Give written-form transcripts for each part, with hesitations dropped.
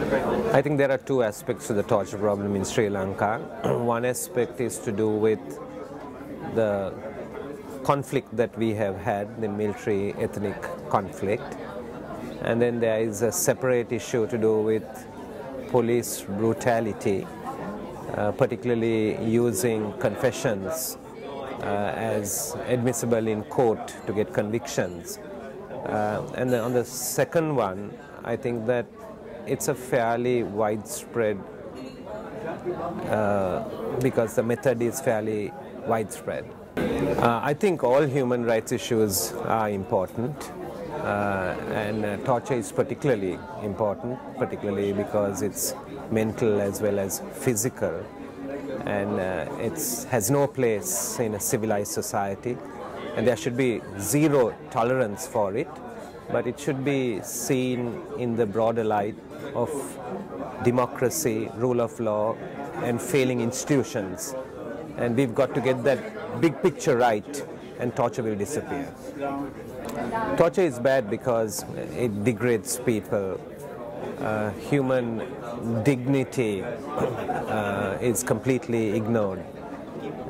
I think there are two aspects to the torture problem in Sri Lanka. One aspect is to do with the conflict that we have had, the military ethnic conflict. And then there is a separate issue to do with police brutality, particularly using confessions as admissible in court to get convictions. And then on the second one, I think that it's a fairly widespread, because the method is fairly widespread. I think all human rights issues are important, and torture is particularly important, particularly because it's mental as well as physical, and it has no place in a civilized society, and there should be zero tolerance for it, but it should be seen in the broader light of democracy, rule of law, and failing institutions. And we've got to get that big picture right, and torture will disappear. Torture is bad because it degrades people. Human dignity is completely ignored.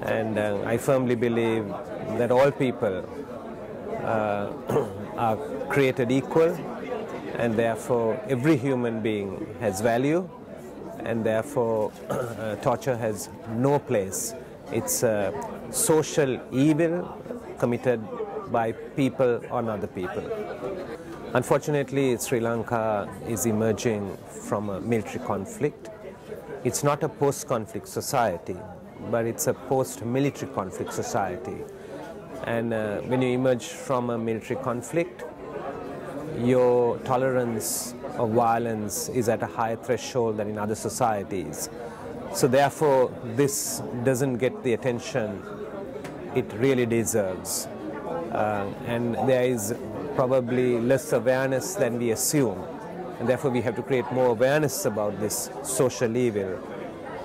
And I firmly believe that all people are created equal, and therefore every human being has value, and therefore torture has no place. It's a social evil committed by people on other people. Unfortunately, Sri Lanka is emerging from a military conflict. It's not a post-conflict society, but it's a post-military conflict society. And when you emerge from a military conflict, your tolerance of violence is at a higher threshold than in other societies. So therefore, this doesn't get the attention it really deserves. And there is probably less awareness than we assume. And therefore, we have to create more awareness about this social evil.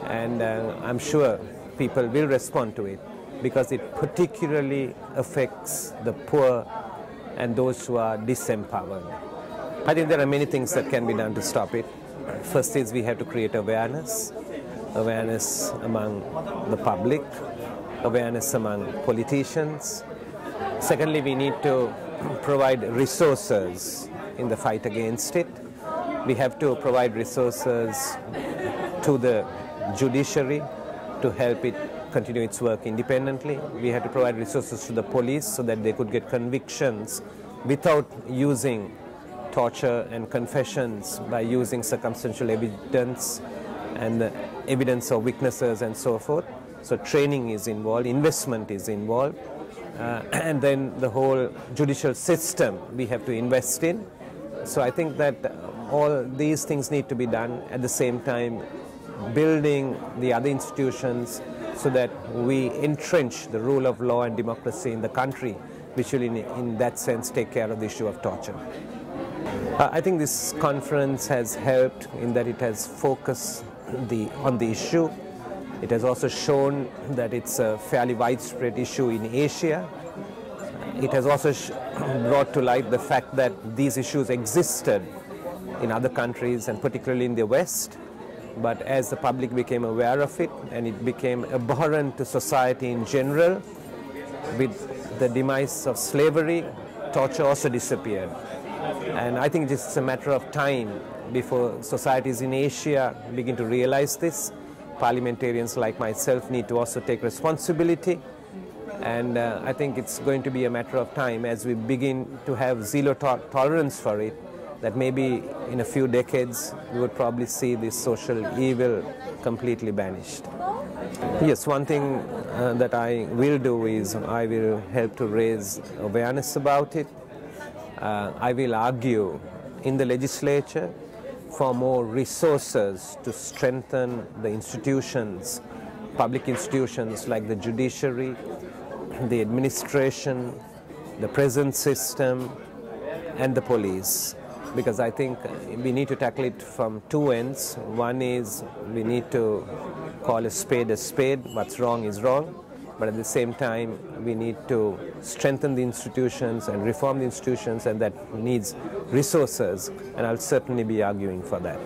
And I'm sure people will respond to it, because it particularly affects the poor and those who are disempowered. I think there are many things that can be done to stop it. First is we have to create awareness among the public, awareness among politicians. Secondly, we need to provide resources in the fight against it. We have to provide resources to the judiciary to help it continue its work independently. We have to provide resources to the police so that they could get convictions without using torture and confessions, by using circumstantial evidence and the evidence of witnesses and so forth. So training is involved, investment is involved, and then the whole judicial system we have to invest in. So I think that all these things need to be done at the same time, building the other institutions so that we entrench the rule of law and democracy in the country, which will in that sense take care of the issue of torture. I think this conference has helped in that it has focused on the issue. It has also shown that it's a fairly widespread issue in Asia. It has also brought to light the fact that these issues existed in other countries, and particularly in the West. But as the public became aware of it, and it became abhorrent to society in general, with the demise of slavery, torture also disappeared. And I think it's a matter of time before societies in Asia begin to realize this. Parliamentarians like myself need to also take responsibility. And I think it's going to be a matter of time as we begin to have zero tolerance for it, that maybe in a few decades we would probably see this social evil completely banished. Yes, one thing that I will do is I will help to raise awareness about it. I will argue in the legislature for more resources to strengthen the institutions, public institutions like the judiciary, the administration, the prison system, and the police. Because I think we need to tackle it from two ends. One is we need to call a spade, what's wrong is wrong. But at the same time, we need to strengthen the institutions and reform the institutions, and that needs resources, and I'll certainly be arguing for that.